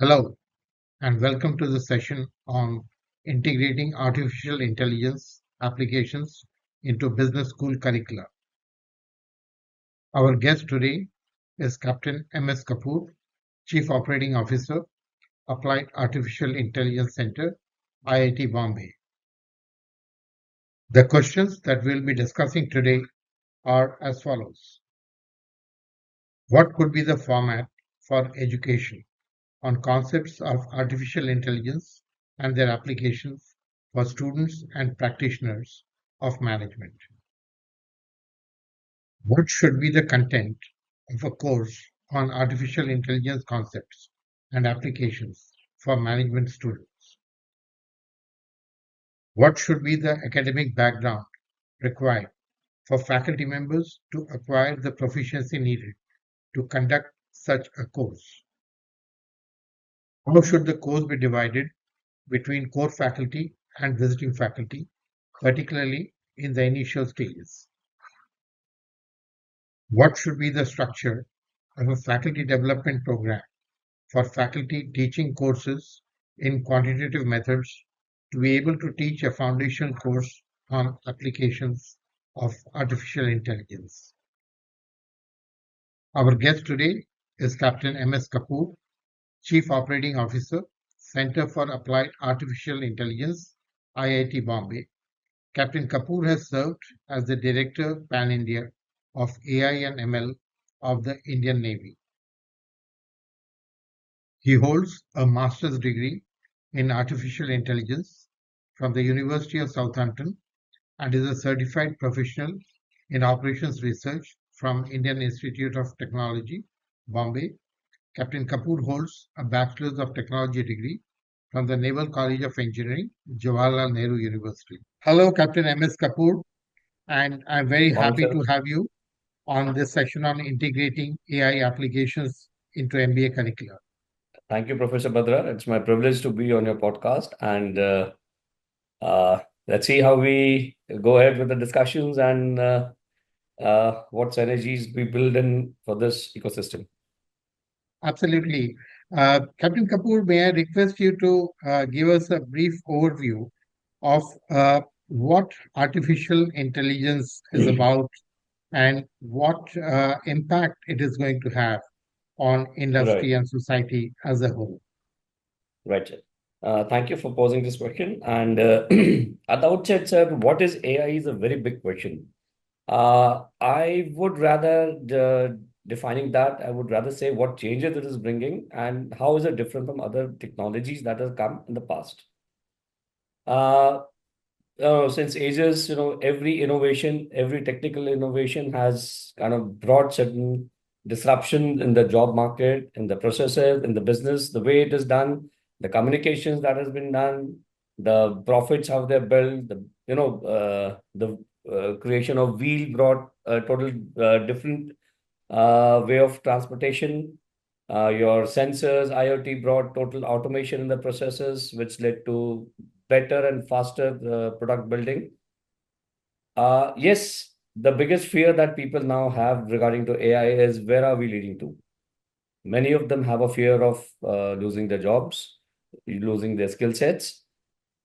Hello, and welcome to the session on integrating artificial intelligence applications into business school curricula. Our guest today is Captain MS Kapoor, Chief Operating Officer, Applied Artificial Intelligence Center, IIT Bombay. The questions that we'll be discussing today are as follows. What could be the format for education on concepts of artificial intelligence and their applications for students and practitioners of management? What should be the content of a course on artificial intelligence concepts and applications for management students? What should be the academic background required for faculty members to acquire the proficiency needed to conduct such a course? How should the course be divided between core faculty and visiting faculty, particularly in the initial stages? What should be the structure of a faculty development program for faculty teaching courses in quantitative methods to be able to teach a foundation course on applications of artificial intelligence? Our guest today is Captain MS Kapoor, Chief Operating Officer, Center for Applied Artificial Intelligence, IIT Bombay. Captain Kapoor has served as the Director Pan India of AI and ML of the Indian Navy. He holds a master's degree in artificial intelligence from the University of Southampton and is a certified professional in operations research from Indian Institute of Technology, Bombay. Captain Kapoor holds a Bachelor's of Technology degree from the Naval College of Engineering, Jawaharlal Nehru University. Hello, Captain MS Kapoor, and I'm very Morning, happy sir. to have you on this session on integrating AI applications into MBA curricula. Thank you, Professor Badra. It's my privilege to be on your podcast, and let's see how we go ahead with the discussions and what synergies we build in for this ecosystem. Absolutely. Captain Kapoor, may I request you to give us a brief overview of what artificial intelligence is about and what impact it is going to have on Right, industry and society as a whole? right, sir. Thank you for posing this question. And at the outset, sir, what is AI is a very big question. I would rather defining that, I would rather say what changes it is bringing and how is it different from other technologies that have come in the past. Uh, since ages, every innovation, every technical innovation has kind of brought certain disruption in the job market, in the processes, in the business, the way it is done, the communications that has been done, the profits how they're built, the creation of wheel brought a total different way of transportation. Your sensors, IoT brought total automation in the processes, which led to better and faster product building. Yes, the biggest fear that people now have regarding to AI is where are we leading to? Many of them have a fear of losing their jobs, losing their skill sets.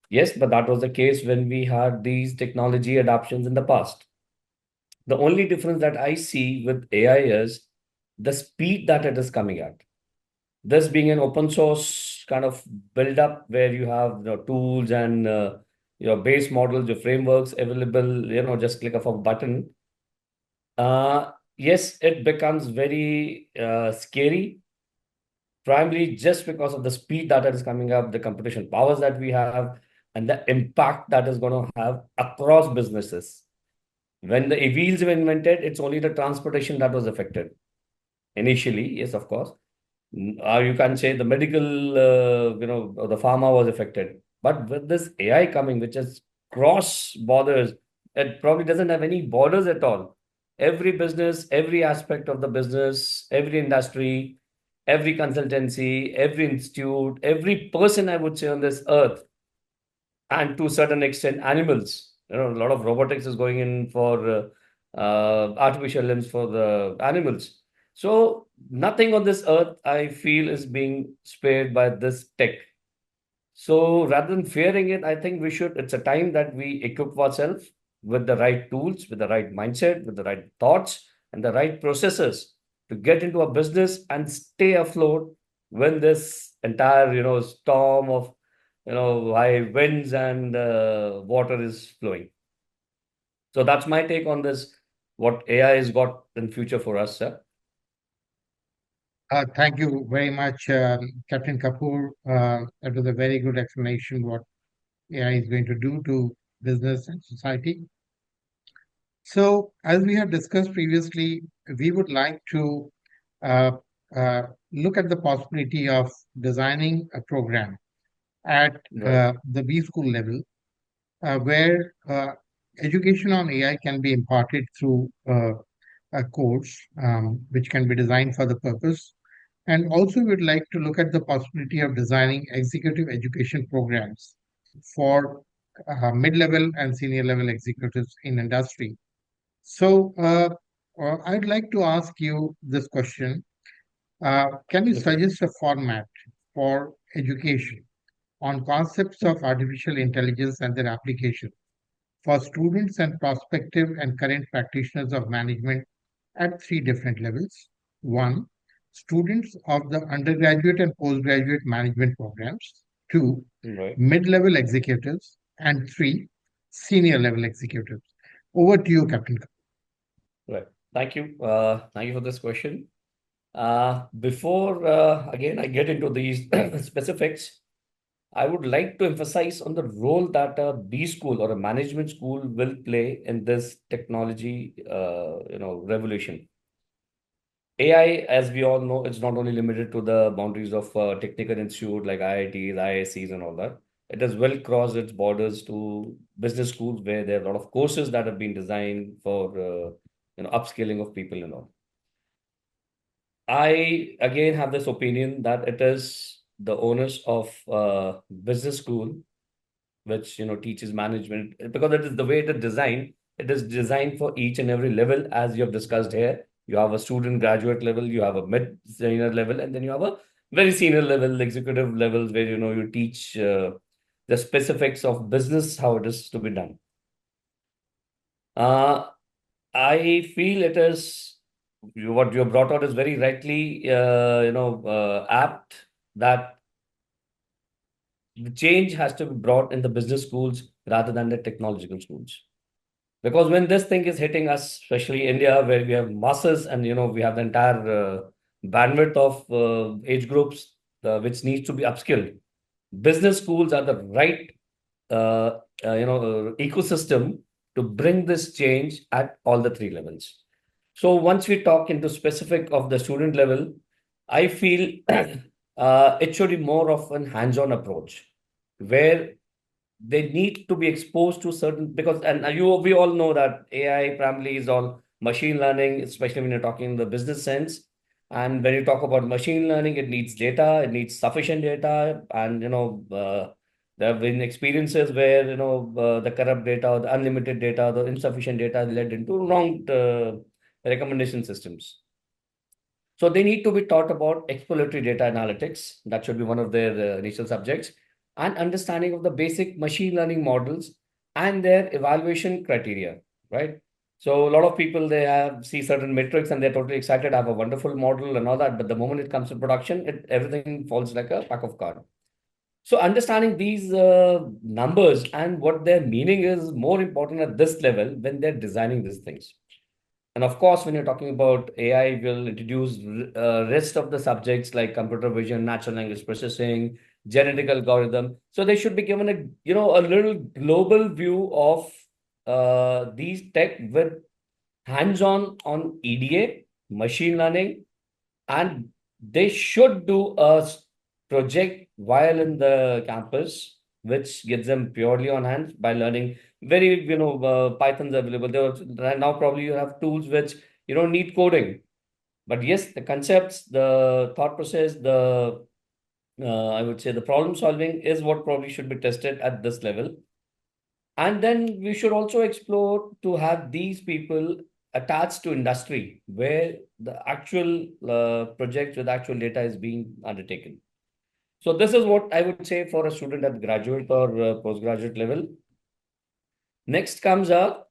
Yes, but that was the case when we had these technology adoptions in the past. The only difference that I see with AI is the speed that it is coming at. This being an open source kind of build up where you have tools and your base models, your frameworks available, just click of a button. Yes, it becomes very scary, primarily just because of the speed that is coming up, the computational powers that we have, and the impact that is going to have across businesses. When the wheels were invented, it's only the transportation that was affected initially, yes, of course. Or you can say the medical, or the pharma was affected. But with this AI coming, which is cross borders, it probably doesn't have any borders at all. Every business, every aspect of the business, every industry, every consultancy, every institute, every person, I would say, on this earth, and to a certain extent, animals. A lot of robotics is going in for artificial limbs for the animals. So nothing on this earth I feel is being spared by this tech. So rather than fearing it, I think it's a time that we equip ourselves with the right tools, with the right mindset, with the right thoughts, and the right processes to get into a business and stay afloat when this entire, storm of, high winds and water is flowing. So that's my take on this, what AI has got in future for us, sir. Thank you very much, Captain Kapoor. That was a very good explanation what AI is going to do to business and society. So, as we have discussed previously, we would like to uh, uh, look at the possibility of designing a program at Right, the B school level where education on AI can be imparted through a course which can be designed for the purpose. And also, we'd like to look at the possibility of designing executive education programs for mid-level and senior level executives in industry. So, I'd like to ask you this question. Can you okay. suggest a format for education on concepts of artificial intelligence and their application for students and prospective and current practitioners of management at three different levels? One, students of the undergraduate and postgraduate management programs. Two, Right. mid-level executives. And three, senior level executives. Over to you, Captain. Right. Thank you. Thank you for this question. Before again I get into these specifics, I would like to emphasize on the role that a B school or a management school will play in this technology, revolution. AI, as we all know, it's not only limited to the boundaries of technical institute like IITs, IIScs, and all that. It has well crossed its borders to business schools where there are a lot of courses that have been designed for upskilling of people and all. I again have this opinion that it is the owners of business school which teaches management because it is the way it is designed. It is designed for each and every level, as you have discussed here. You have a student graduate level, you have a mid senior level, and then you have a very senior level, executive levels where you teach the specifics of business, how it is to be done. Uh, I feel it is what you have brought out is very rightly, apt that the change has to be brought in the business schools rather than the technological schools. Because when this thing is hitting us, especially India, where we have masses and we have the entire bandwidth of age groups which needs to be upskilled, business schools are the right ecosystem to bring this change at all the three levels. So once we talk into specific of the student level, I feel it should be more of an hands-on approach where they need to be exposed to certain because and we all know that AI primarily is all machine learning, especially when you're talking in the business sense. And when you talk about machine learning, it needs data, it needs sufficient data, and there have been experiences where the corrupt data or the unlimited data, the insufficient data led into wrong recommendation systems. So they need to be taught about exploratory data analytics. That should be one of their initial subjects, and understanding of the basic machine learning models and their evaluation criteria, right? So a lot of people they have see certain metrics and they're totally excited. I have a wonderful model and all that, but the moment it comes to production, everything falls like a pack of cards. So understanding these numbers and what their meaning is more important at this level when they're designing these things. And of course, when you're talking about AI, will introduce rest of the subjects like computer vision, natural language processing, genetic algorithm. So they should be given a little global view of these tech with hands-on on EDA, machine learning, and they should do a project while in the campus, which gets them purely on hands by learning very, Python's available. Right now probably you have tools which you don't need coding. But yes, the concepts, the thought process, the I would say the problem solving is what probably should be tested at this level. And then we should also explore to have these people attached to industry where the actual project with actual data is being undertaken. So this is what I would say for a student at graduate or postgraduate level. Next comes a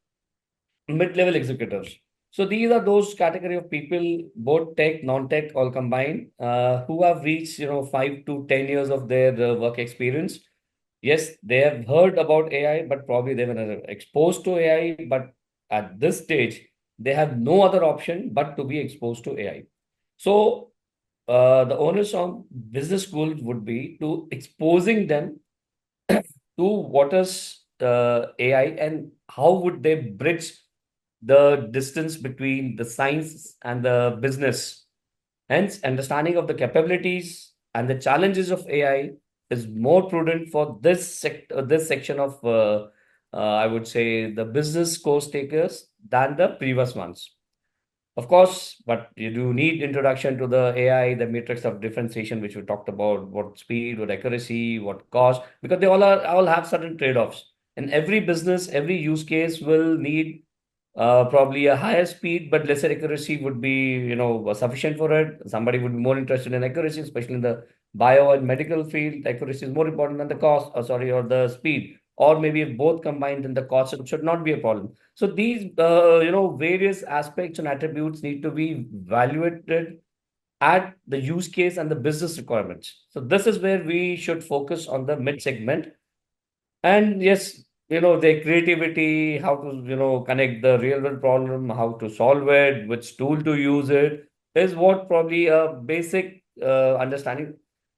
mid-level executives. So these are those category of people, both tech, non-tech, all combined, who have reached 5 to 10 years of their work experience. Yes, they have heard about AI, but probably they were never exposed to AI. But at this stage, they have no other option but to be exposed to AI. So the onus on business schools would be to exposing them to what is AI and how would they bridge the distance between the science and the business. Hence, understanding of the capabilities and the challenges of AI is more prudent for this section of, I would say, the business course takers than the previous ones. Of course, but you do need introduction to the AI, the matrix of differentiation, which we talked about, what speed, what accuracy, what cost, because they all have certain trade-offs. In every business, every use case will need probably a higher speed, but lesser accuracy would be, sufficient for it. Somebody would be more interested in accuracy, especially in the bio and medical field. Accuracy is more important than the cost, or sorry, or the speed. Or maybe if both combined, then the cost should not be a problem. So these, various aspects and attributes need to be evaluated at the use case and the business requirements. So this is where we should focus on the mid segment. And yes, their creativity, how to, connect the real world problem, how to solve it, which tool to use it, is what probably a basic understanding.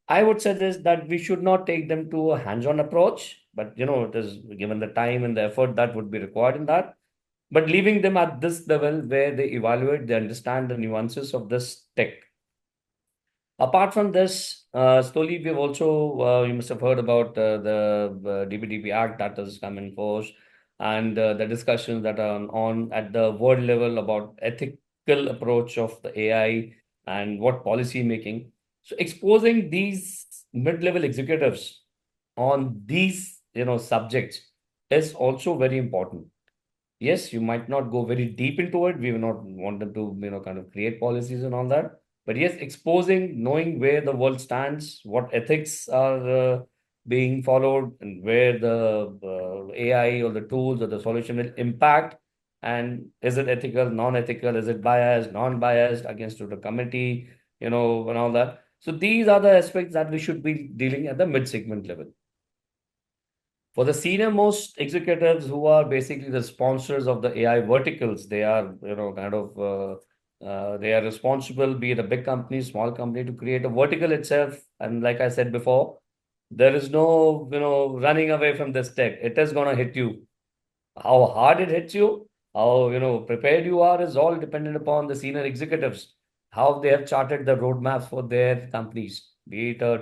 I would suggest that we should not take them to a hands-on approach, but it is given the time and the effort that would be required in that. But leaving them at this level where they evaluate, they understand the nuances of this tech. Apart from this, slowly we've also, you must have heard about the DBDP Act that has come in force and the discussions that are on at the world level about ethical approach of the AI and what policy making. So exposing these mid-level executives on these, subjects is also very important. Yes, you might not go very deep into it. We will not want them to, kind of create policies and all that. But yes, exposing, knowing where the world stands, what ethics are being followed, and where the AI or the tools or the solution will impact, and is it ethical, non-ethical, is it biased, non-biased against the committee, and all that. So these are the aspects that we should be dealing at the mid-segment level. For the senior most executives who are basically the sponsors of the AI verticals, they are, kind of, they are responsible, be it a big company, small company, to create a vertical itself. And like I said before, there is no, running away from this tech. It is going to hit you. How hard it hits you, how prepared you are is all dependent upon the senior executives, how they have charted the roadmaps for their companies, be it a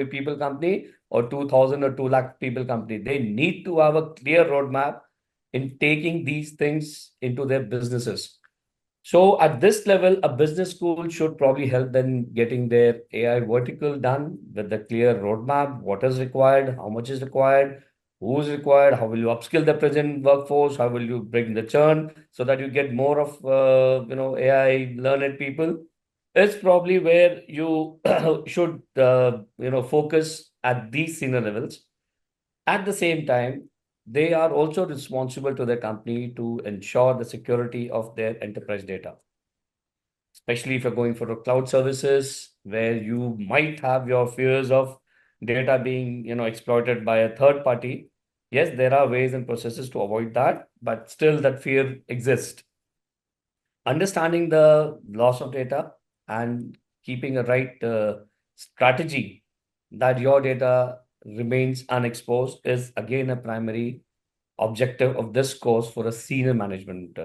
people company or 2,000 or 2 lakh people company. They need to have a clear roadmap in taking these things into their businesses. So at this level, a business school should probably help them getting their AI vertical done with the clear roadmap, what is required, how much is required, who is required, how will you upskill the present workforce, how will you bring the churn so that you get more of AI learned people. It's probably where you should focus at these senior levels. At the same time, they are also responsible to their company to ensure the security of their enterprise data, especially if you're going for a cloud services where you might have your fears of data being, exploited by a third party. Yes, there are ways and processes to avoid that, but still that fear exists. Understanding the loss of data and keeping a right strategy that your data remains unexposed is again a primary objective of this course for a senior management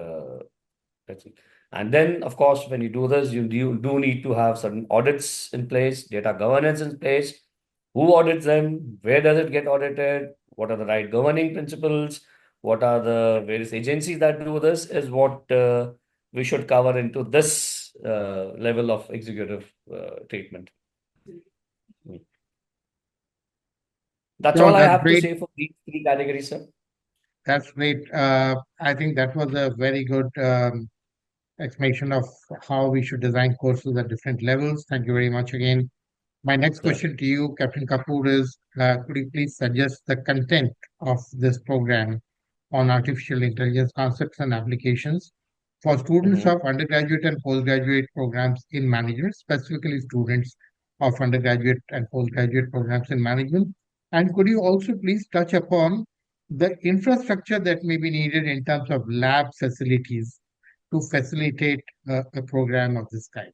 person. And then, of course, when you do this, you do need to have certain audits in place, data governance in place. Who audits them? Where does it get audited? What are the right governing principles? What are the various agencies that do this? Is what we should cover into this level of executive treatment. That's So all I that's have to great. say for these three categories, sir. That's great. I think that was a very good explanation of how we should design courses at different levels. Thank you very much again. My next Certainly. question to you, Captain Kapoor, is could you please suggest the content of this program on artificial intelligence concepts and applications for students Mhm. of undergraduate and postgraduate programs in management, specifically students of undergraduate and postgraduate programs in management? And could you also please touch upon the infrastructure that may be needed in terms of lab facilities to facilitate a program of this kind?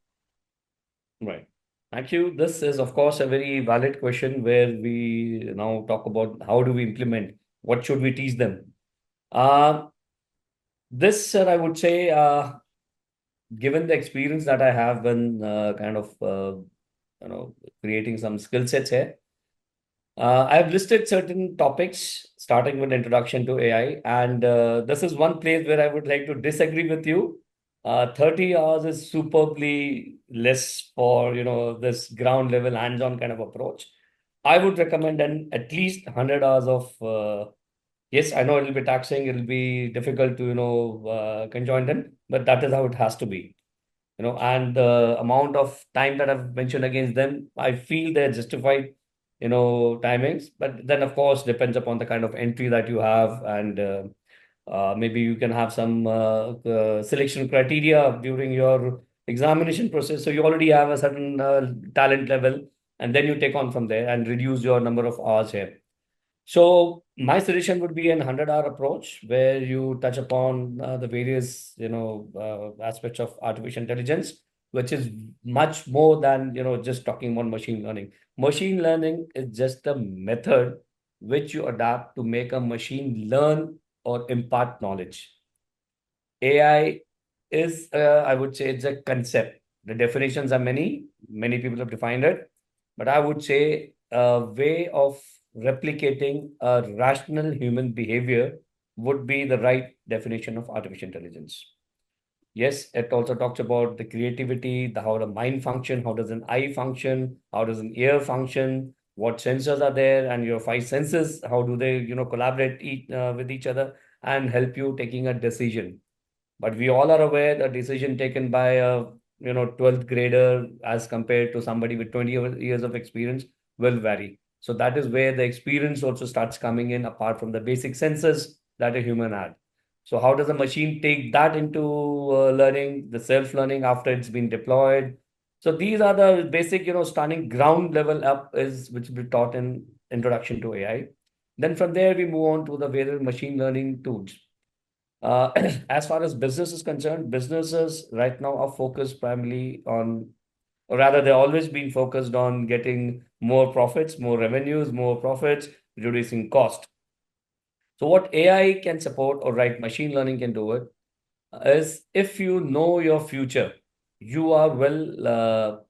Right. Thank you. This is, of course, a very valid question where we now talk about how do we implement, what should we teach them. Uh, this, sir, I would say, given the experience that I have in kind of creating some skill sets here, I've listed certain topics starting with introduction to AI, and this is one place where I would like to disagree with you. 30 hours is superbly less for this ground level hands-on kind of approach. I would recommend at least 100 hours of yes, I know it'll be taxing, it'll be difficult to conjoin them, but that is how it has to be. And the amount of time that I've mentioned against them, I feel they're justified, timings. But then, of course, depends upon the kind of entry that you have, and maybe you can have some selection criteria during your examination process. So you already have a certain talent level, and then you take on from there and reduce your number of hours here. So my suggestion would be an 100-hour approach where you touch upon the various, aspects of artificial intelligence, which is much more than, just talking about machine learning. Machine learning is just a method which you adapt to make a machine learn or impart knowledge. AI is, I would say, it's a concept. The definitions are many. Many people have defined it, but I would say a way of replicating a rational human behavior would be the right definition of artificial intelligence. Yes, it also talks about the creativity, how the mind function, how does an eye function, how does an ear function, what sensors are there, and your five senses, how do they, collaborate with each other and help you taking a decision. But we all are aware the decision taken by a 12th grader as compared to somebody with 20 years of experience will vary. So that is where the experience also starts coming in apart from the basic senses that a human had. So how does a machine take that into learning, the self-learning after it's been deployed? So these are the basic, starting ground level up is which we taught in introduction to AI. Then from there we move on to the various machine learning tools. Uh, as far as business is concerned, businesses right now are focused primarily on, or rather, they've always been focused on getting more profits, more revenues, more profits, reducing cost. So, what AI can support, or right, machine learning can do it, is if you know your future, you are well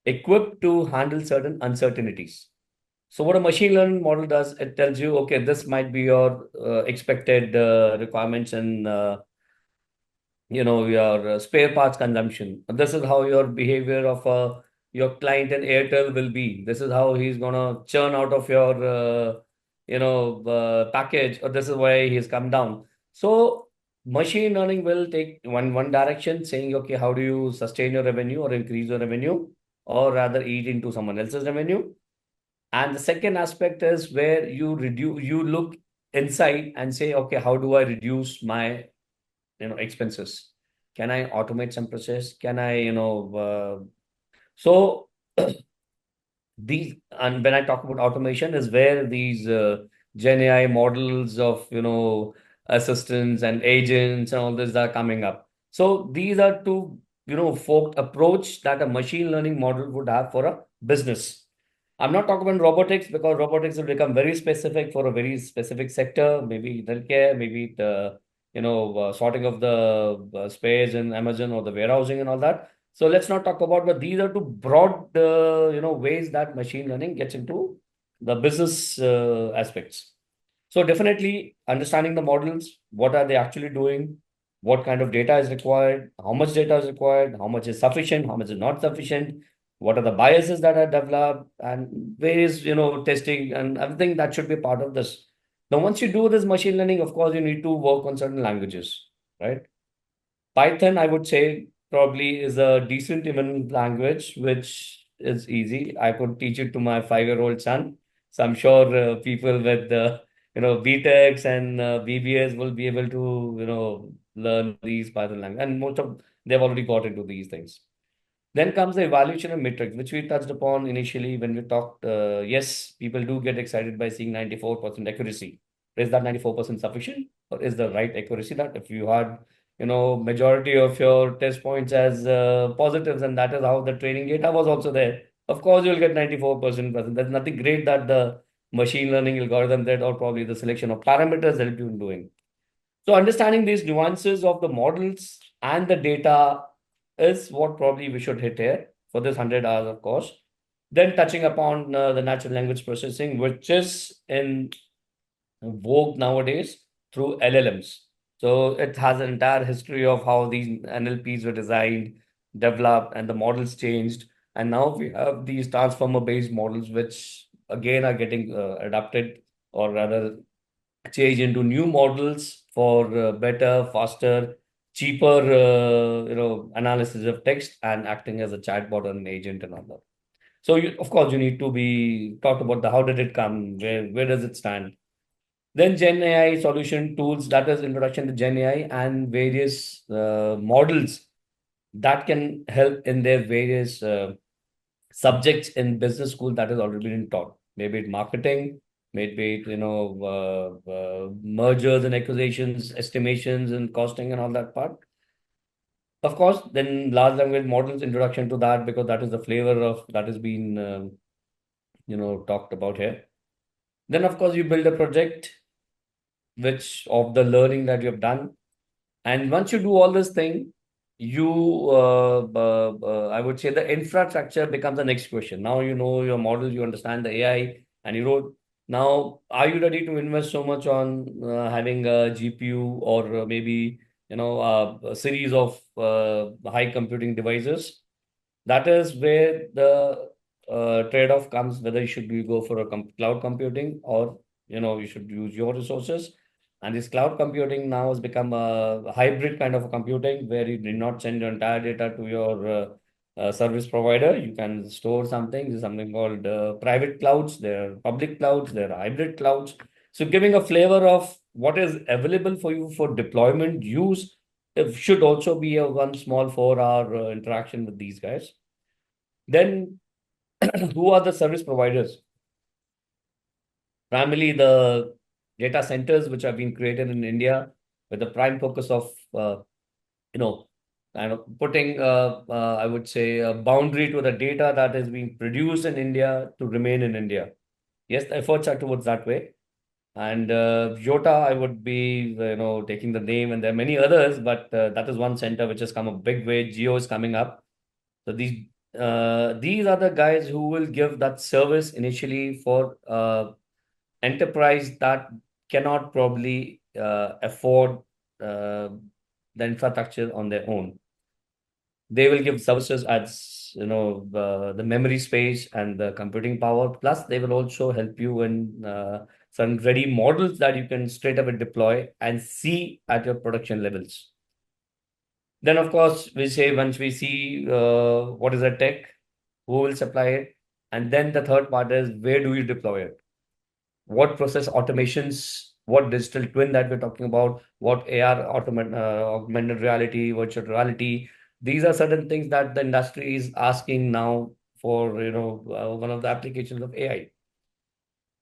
equipped to handle certain uncertainties. So what a machine learning model does, it tells you, okay, this might be your expected requirements and your spare parts consumption. This is how your behavior of your client in Airtel will be. This is how he's gonna churn out of your package, or this is why he's come down. So machine learning will take one direction, saying, okay, how do you sustain your revenue or increase your revenue, or rather eat into someone else's revenue. And the second aspect is where you look inside and say, okay, how do I reduce my expenses? Can I automate some process? Can I so these, and when I talk about automation is where these gen AI models of assistants and agents and all this are coming up. So these are two forked approach that a machine learning model would have for a business. I'm not talking about robotics because robotics will become very specific for a very specific sector, maybe healthcare, maybe the sorting of the space in Amazon or the warehousing and all that. So let's not talk about, but these are two broad ways that machine learning gets into the business aspects. So definitely understanding the models, what are they actually doing, what kind of data is required, how much data is required, how much is sufficient, how much is not sufficient, what are the biases that are developed, and various testing and everything that should be part of this. Now, once you do this machine learning, of course, you need to work on certain languages, right? Python, I would say, probably is a decent even language, which is easy. I could teach it to my 5-year-old son. So I'm sure people with BTechs and BBS will be able to learn these Python language, and most of they've already got into these things. Then comes the evaluation of metrics, which we touched upon initially when we talked. Yes, people do get excited by seeing 94% accuracy. Is that 94% sufficient, or is the right accuracy that if you had, majority of your test points as positives, and that is how the training data was also there. Of course, you'll get 94%. There's nothing great that the machine learning algorithm did, or probably the selection of parameters helped you in doing. So understanding these nuances of the models and the data is what probably we should hit here for this 100 hours of course. Then touching upon the natural language processing, which is in vogue nowadays through LLMs. So it has an entire history of how these NLPs were designed, developed, and the models changed. And now we have these transformer-based models, which again are getting adapted, or rather change into new models for better, faster, cheaper, analysis of text and acting as a chatbot or an agent and all that. So, of course, you need to be talked about the how did it come, where does it stand. Then Gen AI solution tools, that is introduction to Gen AI and various models that can help in their various subjects in business school that has already been taught. Maybe it marketing, maybe it, mergers and acquisitions, estimations and costing and all that part. Of course, then large language models introduction to that, because that is the flavor of that has been talked about here. Then of course you build a project which of the learning that you have done. And once you do all this thing, I would say the infrastructure becomes the next question. Now you know your model, you understand the AI, and you wrote. Now, are you ready to invest so much on having a GPU, or maybe a series of high computing devices? That is where the trade-off comes, whether you should you go for a cloud computing, or you should use your resources. And this cloud computing now has become a hybrid kind of a computing, where you did not send your entire data to your service provider. You can store something. There's something called private clouds. There are public clouds. There are hybrid clouds. So giving a flavor of what is available for you for deployment use, it should also be a one small 4 hour interaction with these guys. Then who are the service providers? Primarily the data centers which have been created in India, with the prime focus of you know kind of putting I would say a boundary to the data that is being produced in India to remain in India. Yes, the efforts are towards that way. And Jota, I would be taking the name, and there are many others, but that is one center which has come a big way. Geo is coming up. So these are the guys who will give that service initially for enterprise that cannot probably afford uh, the infrastructure on their own. They will give services as the memory space and the computing power. Plus, they will also help you in some ready models that you can straight away deploy and see at your production levels. Then, of course, we say once we see what is the tech, who will supply it, and then the third part is where do you deploy it? What process automations, what digital twin that we're talking about, what augmented reality, virtual reality. These are certain things that the industry is asking now for, one of the applications of AI.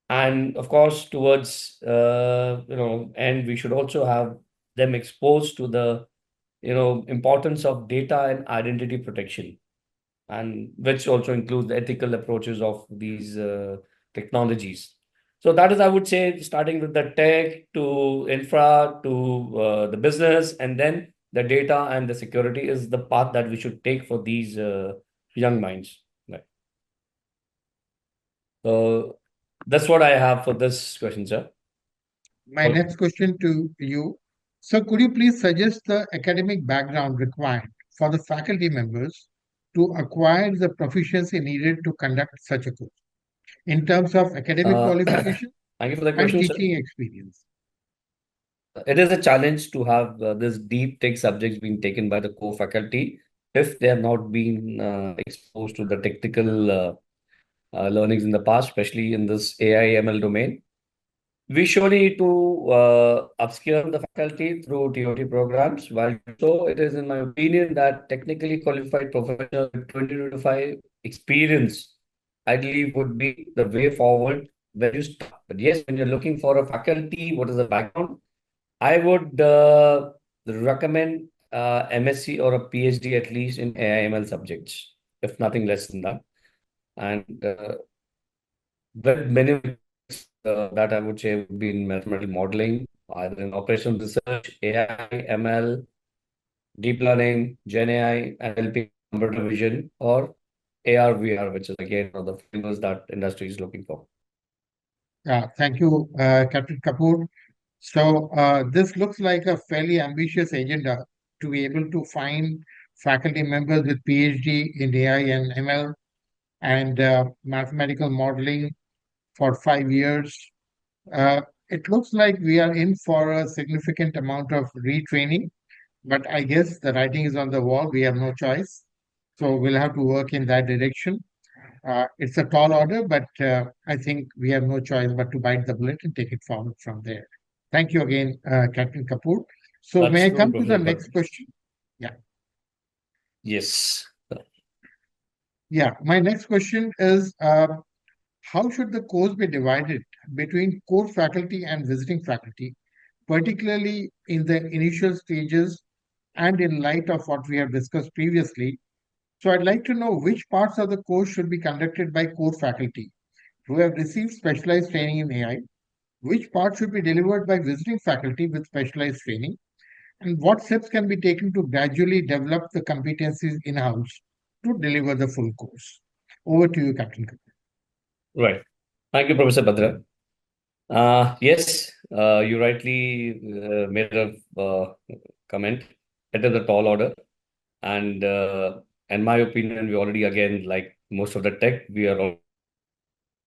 And of course, towards, and we should also have them exposed to the, importance of data and identity protection, and which also includes the ethical approaches of these technologies. So that is, I would say, starting with the tech to infra to the business, and then the data and the security is the path that we should take for these young minds. Right. So that's what I have for this question, sir. My Okay. next question to you. So, could you please suggest the academic background required for the faculty members to acquire the proficiency needed to conduct such a course in terms of academic Uh, qualification Thank you for the and question, sir. teaching experience? it is a challenge to have this deep tech subjects being taken by the core faculty if they have not been exposed to the technical learnings in the past, especially in this AI ML domain. We surely need to upskill the faculty through TOT programs. While so, it is in my opinion that technically qualified professional with 2025 experience, I believe, would be the way forward when you start. But yes, when you're looking for a faculty, what is the background? I would recommend MSc or a PhD at least in AI/ML subjects, if nothing less than that. And with many that I would say would be in mathematical modeling, either in operational research, AI, ML, deep learning, Gen AI, NLP, computer vision, or AR, VR, which is again one of the fields that industry is looking for. Thank you, Captain Kapoor. So this looks like a fairly ambitious agenda to be able to find faculty members with PhD in AI and ML and mathematical modeling for 5 years. Uh, it looks like we are in for a significant amount of retraining, but I guess the writing is on the wall. We have no choice. So we'll have to work in that direction. It's a tall order, but I think we have no choice but to bite the bullet and take it forward from there. Thank you again, Captain Kapoor. So may That's I true, come to the Professor next Bhatt. question? Yeah. Yes. Yeah. My next question is how should the course be divided between core faculty and visiting faculty, particularly in the initial stages and in light of what we have discussed previously? So I'd like to know which parts of the course should be conducted by core faculty who have received specialized training in AI, which part should be delivered by visiting faculty with specialized training, and what steps can be taken to gradually develop the competencies in-house to deliver the full course. Over to you, Captain Kapoor. Right. Thank you, Professor Bhadra. Yes, you rightly made a comment. It is a tall order. And in my opinion, we already, again, like most of the tech, we are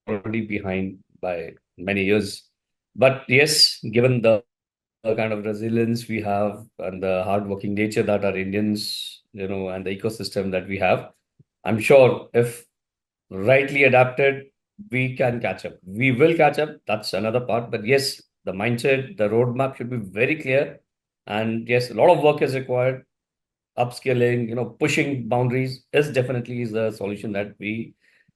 already behind by many years. But yes, given the kind of resilience we have and the hardworking nature that our Indians, and the ecosystem that we have, I'm sure if rightly adapted, we can catch up. We will catch up. That's another part. But yes, the mindset, the roadmap should be very clear. And yes, a lot of work is required. Upskilling, pushing boundaries is definitely is the solution that we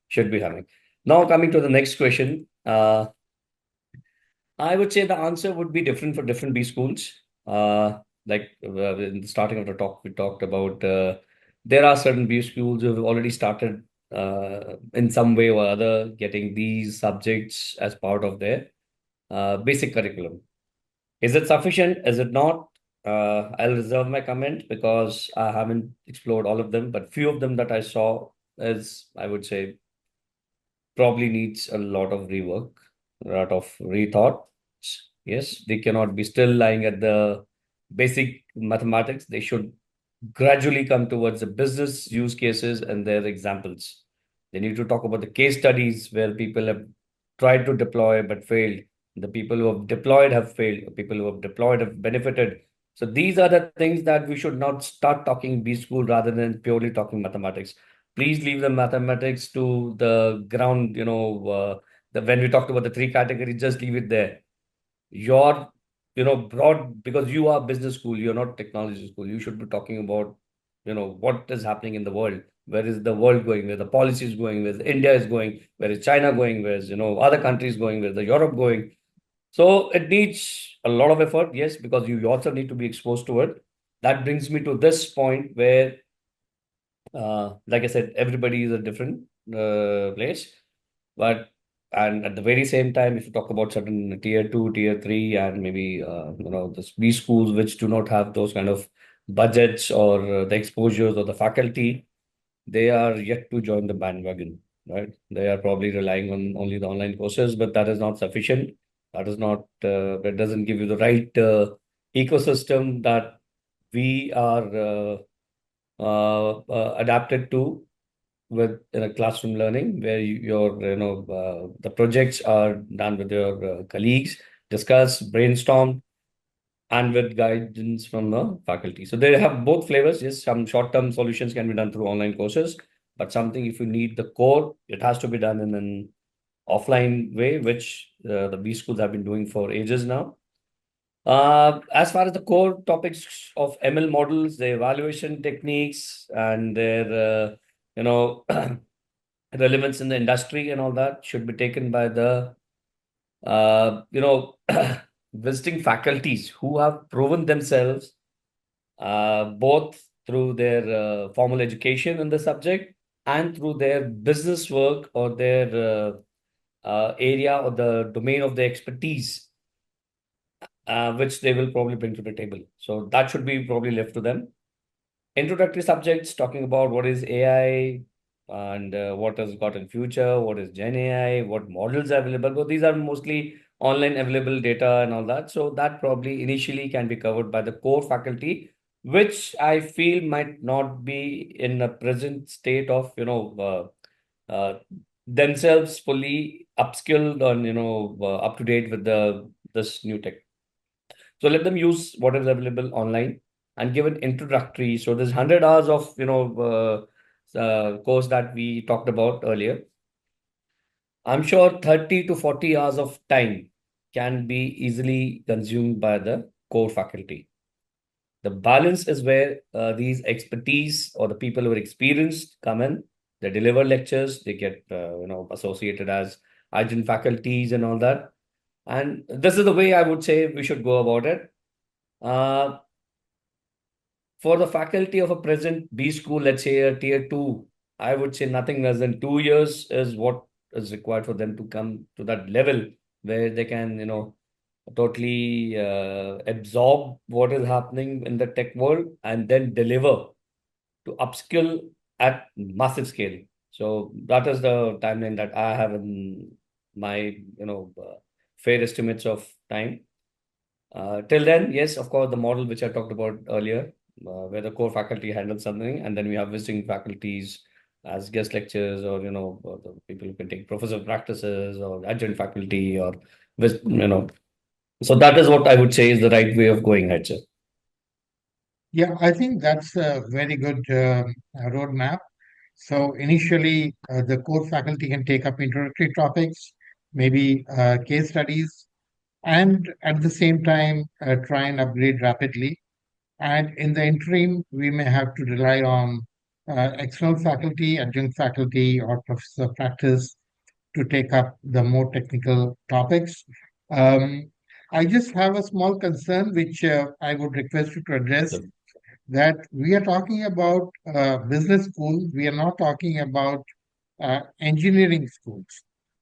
should be having. Now, coming to the next question, I would say the answer would be different for different B schools. Like in the starting of the talk, we talked about there are certain B schools who have already started in some way or other getting these subjects as part of their basic curriculum. Is it sufficient? Is it not? I'll reserve my comment because I haven't explored all of them, but few of them that I saw is, I would say, probably needs a lot of rework, a lot of rethought. Yes, they cannot be still lying at the basic mathematics. They should gradually come towards the business use cases and their examples. They need to talk about the case studies where people have tried to deploy but failed. The people who have deployed have failed. The people who have deployed have benefited. So these are the things that we should not start talking B school rather than purely talking mathematics. Please leave the mathematics to the ground. When we talked about the three categories, just leave it there. Your, broad, because you are business school, you're not technology school. You should be talking about, what is happening in the world. Where is the world going? Where the policy is going? Where India is going? Where is China going? Where's, other countries going? Where's the Europe going? So it needs a lot of effort, yes, because you also need to be exposed to it. That brings me to this point where like I said, everybody is a different place. But and at the very same time, if you talk about certain tier two, tier three, and maybe the B schools which do not have those kind of budgets or the exposures or the faculty, they are yet to join the bandwagon, right? They are probably relying on only the online courses, but that is not sufficient. That is not that doesn't give you the right ecosystem that we are adapted to with in a classroom learning where the projects are done with your colleagues, discuss, brainstorm. and with guidance from the faculty. So they have both flavors. Yes, some short-term solutions can be done through online courses, but something if you need the core, it has to be done in an offline way, which the B schools have been doing for ages now. As far as the core topics of ML models, the evaluation techniques, and their relevance in the industry and all that should be taken by the uh, you know visiting faculties who have proven themselves both through their formal education in the subject and through their business work or their area or the domain of their expertise, which they will probably bring to the table. So that should be probably left to them. Introductory subjects talking about what is AI and what has got in future, what is Gen AI, what models are available. But these are mostly online available data and all that. So that probably initially can be covered by the core faculty, which I feel might not be in a present state of, themselves fully upskilled and, up to date with the this new tech. So let them use what is available online and give an introductory. So there's 100 hours of course that we talked about earlier. I'm sure 30 to 40 hours of time can be easily consumed by the core faculty. The balance is where these expertise or the people who are experienced come in. They deliver lectures. They get associated as adjunct faculties and all that. And this is the way I would say we should go about it. Uh, For the faculty of a present B school, let's say a tier two, I would say nothing less than 2 years is what is required for them to come to that level where they can, totally absorb what is happening in the tech world and then deliver to upskill at massive scale. So that is the timeline that I have in my, fair estimates of time. Till then, yes, of course, the model which I talked about earlier, where the core faculty handles something, and then we have visiting faculties as guest lectures, or the people who can take professor practices or adjunct faculty, or So that is what I would say is the right way of going ahead, sir. Yeah, I think that's a very good roadmap. So initially, the core faculty can take up introductory topics, maybe case studies, and at the same time, try and upgrade rapidly. And in the interim, we may have to rely on external faculty, adjunct faculty, or professor practice to take up the more technical topics. Um, I just have a small concern which I would request you to address, So, that we are talking about business schools, we are not talking about engineering schools.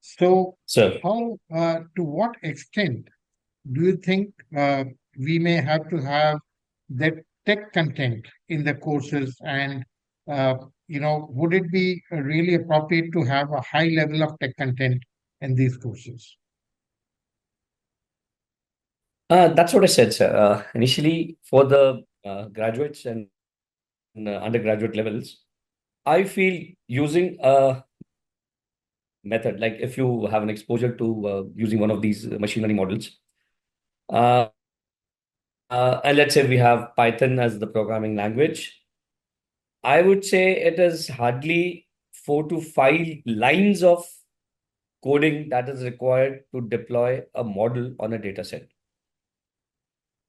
So, sir. to what extent do you think we may have to have that tech content in the courses? And, would it be really appropriate to have a high level of tech content in these courses? That's what I said, sir. Initially, for the graduates and undergraduate levels, I feel using a method, like if you have an exposure to using one of these machine learning models, uh, and let's say we have Python as the programming language, I would say it is hardly 4 to 5 lines of coding that is required to deploy a model on a data set.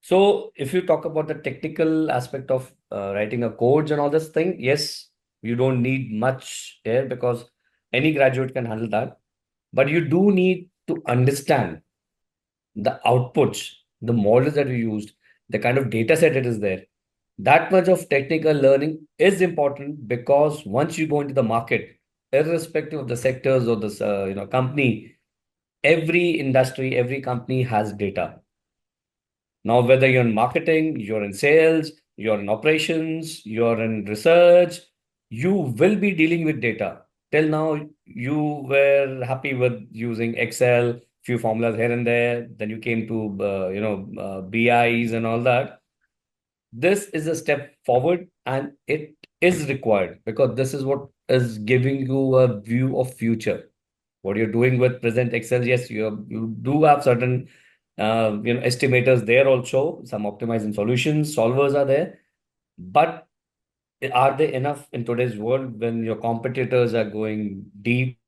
So if you talk about the technical aspect of writing a codes and all this thing, yes, you don't need much here because any graduate can handle that. But you do need to understand the outputs, the models that you used, the kind of data set it is there. That much of technical learning is important because once you go into the market, irrespective of the sectors or the company, every industry, every company has data. Now, whether you're in marketing, you're in sales, you're in operations, you're in research, you will be dealing with data. Till now, you were happy with using Excel, few formulas here and there. Then you came to BIs and all that. This is a step forward, and it is required because this is what is giving you a view of future. What you're doing with present Excel, yes, you do have certain estimators there also, some optimizing solutions, solvers are there. But are they enough in today's world when your competitors are going deep?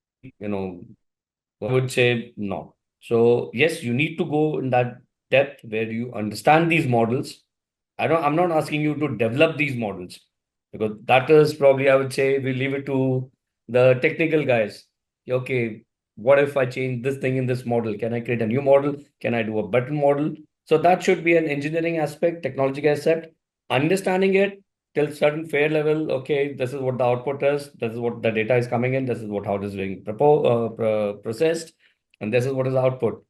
I would say no. So yes, you need to go in that depth where you understand these models. I'm not asking you to develop these models, because that is probably, I would say, we leave it to the technical guys. Okay, what if I change this thing in this model? Can I create a new model? Can I do a better model? So that should be an engineering aspect, technology aspect, understanding it till certain fair level. Okay, this is what the output is. This is what the data is coming in. This is what how it is being processed, and this is what is the output.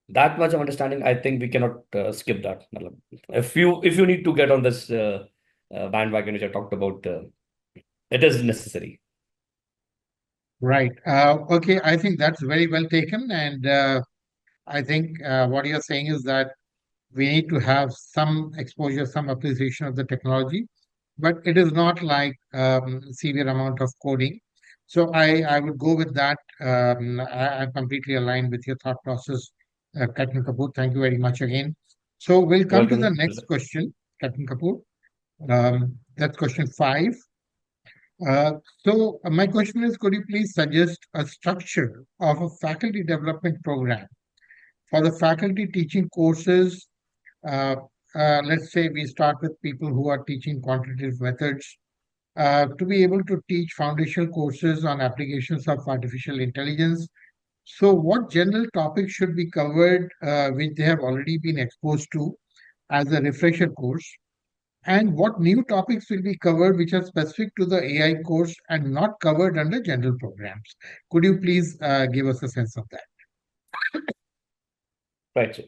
That much of understanding, I think we cannot skip that. Matlab, if you need to get on this bandwagon which I talked about, it is necessary. Right. Okay, I think that's very well taken. And I think what you're saying is that we need to have some exposure, some appreciation of the technology, but it is not like severe amount of coding. So I would go with that. I'm completely aligned with your thought process, Captain Kapoor. Thank you very much again. So we'll come to the Welcome. next question, Captain Kapoor. That's question five. My question is, could you please suggest a structure of a faculty development program for the faculty teaching courses? uh, let's say we start with people who are teaching quantitative methods to be able to teach foundational courses on applications of artificial intelligence. So, what general topics should be covered which they have already been exposed to as a refresher course? And what new topics will be covered which are specific to the AI course and not covered under general programs? Could you please give us a sense of that? Right. So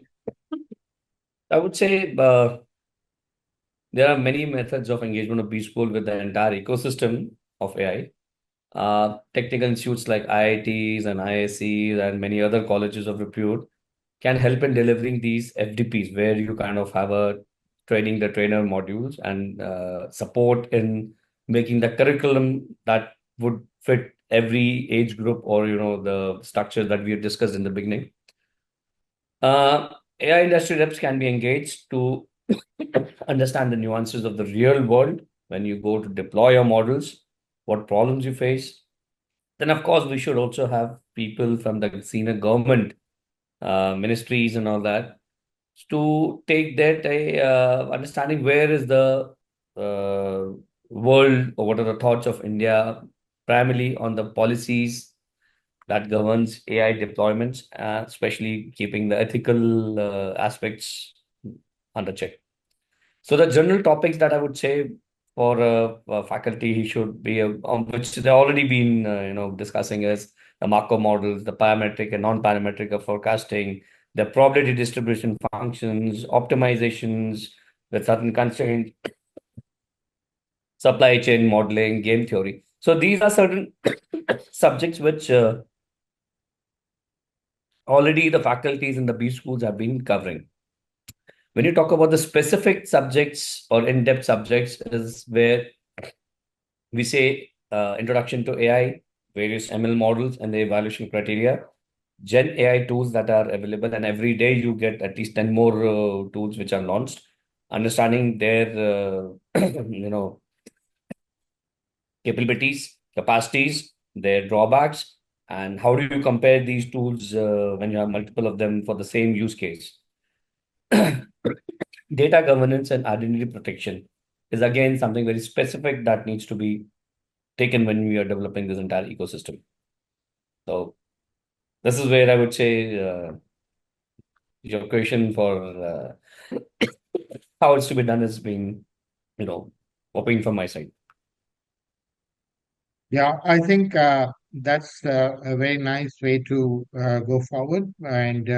I would say there are many methods of engagement of B-School with the entire ecosystem of AI. Technical institutes like IITs and ISCs and many other colleges of repute can help in delivering these FDPs, where you kind of have a training the trainer modules and support in making the curriculum that would fit every age group, or the structure that we have discussed in the beginning. AI industry reps can be engaged to understand the nuances of the real world when you go to deploy your models, what problems you face. Then, of course, we should also have people from the senior government ministries and all that to take that understanding where is the uh, world, or what are the thoughts of India, primarily on the policies that governs AI deployments, especially keeping the ethical aspects under check. So the general topics that I would say for a faculty he should be, on which they already been discussing, is the Markov models, the parametric and non-parametric of forecasting, the probability distribution functions, optimizations with certain constraints, supply chain modeling, game theory. So these are certain subjects which already the faculties in the B schools have been covering. When you talk about the specific subjects or in-depth subjects, is where we say introduction to AI, various ML models and the evaluation criteria, Gen AI tools that are available, and every day you get at least 10 more tools which are launched, understanding their capabilities, capacities, their drawbacks, and how do you compare these tools when you have multiple of them for the same use case. Data governance and identity protection is again something very specific that needs to be taken when we are developing this entire ecosystem. So this is where I would say your question for how it's to be done is being, open from my side. Yeah, I think that's a very nice way to go forward. And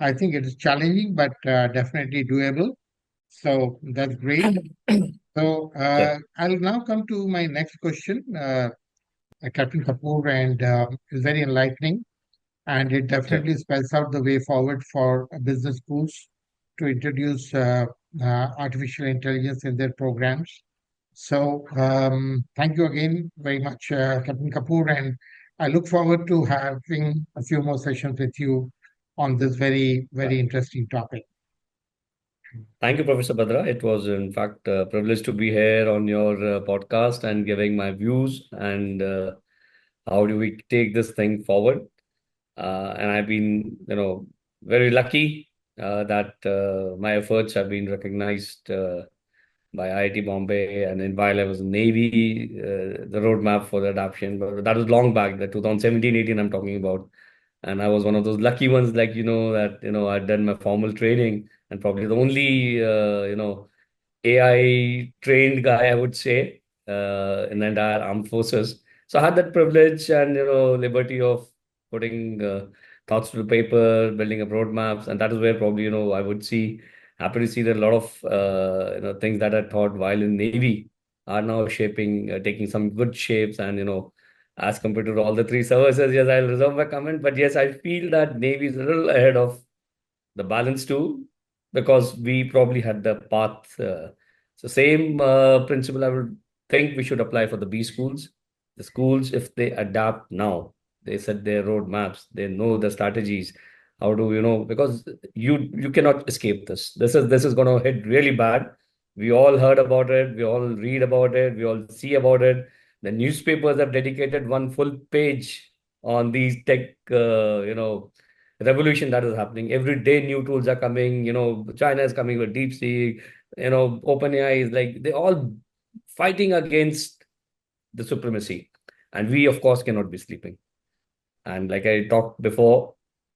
I think it is challenging, but definitely doable. So that's great. So Yeah, I'll now come to my next question, Captain Kapoor, and it's very enlightening. And it yeah. definitely spells out the way forward for business schools to introduce artificial intelligence in their programs. So, thank you again very much, Captain Kapoor, and I look forward to having a few more sessions with you on this very interesting topic. Thank you, Professor Badra. It was, in fact, a privilege to be here on your podcast and giving my views and how do we take this thing forward. And I've been, very lucky that my efforts have been recognized by IIT Bombay, and then while I was in Navy, the roadmap for the adoption. But that was long back, the 2017-18 I'm talking about. And I was one of those lucky ones, like, that, I'd done my formal training and probably the only, AI trained guy, I would say, in the entire armed forces. So I had that privilege and, liberty of putting thoughts to the paper, building up roadmaps. And that is where probably, I would see, happy to see that a lot of, things that I thought while in Navy are now shaping, taking some good shapes and, as compared to all the three services, yes, I'll reserve my comment. But yes, I feel that Navy is a little ahead of the balance too, because we probably had the path. So same principle I would think we should apply for the B schools. The schools, if they adapt now, they set their roadmaps, they know the strategies. How do you know? Because you cannot escape this. This is going to hit really bad. We all heard about it. We all read about it. We all see about it. The newspapers have dedicated one full page on these tech, revolution that is happening. Every day, new tools are coming. China is coming with deep sea. OpenAI is like they all fighting against the supremacy, and we of course cannot be sleeping. And like I talked before,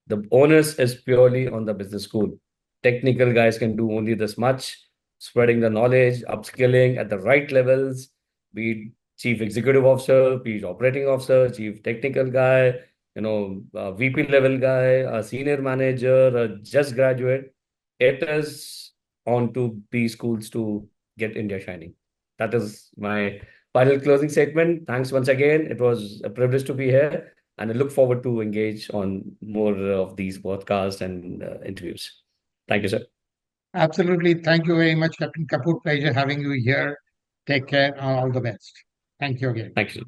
the onus is purely on the business school. Technical guys can do only this much, spreading the knowledge, upskilling at the right levels, be it chief executive officer, be it operating officer, chief technical guy, VP level guy, a senior manager, a just graduate. It is on to B schools to get India shining. That is my final closing statement. Thanks once again. It was a privilege to be here. And I look forward to engage on more of these podcasts and interviews. Thank you, sir. Absolutely. Thank you very much, Captain Kapoor. Pleasure having you here. Take care and all the best. Thank you again. Thank you.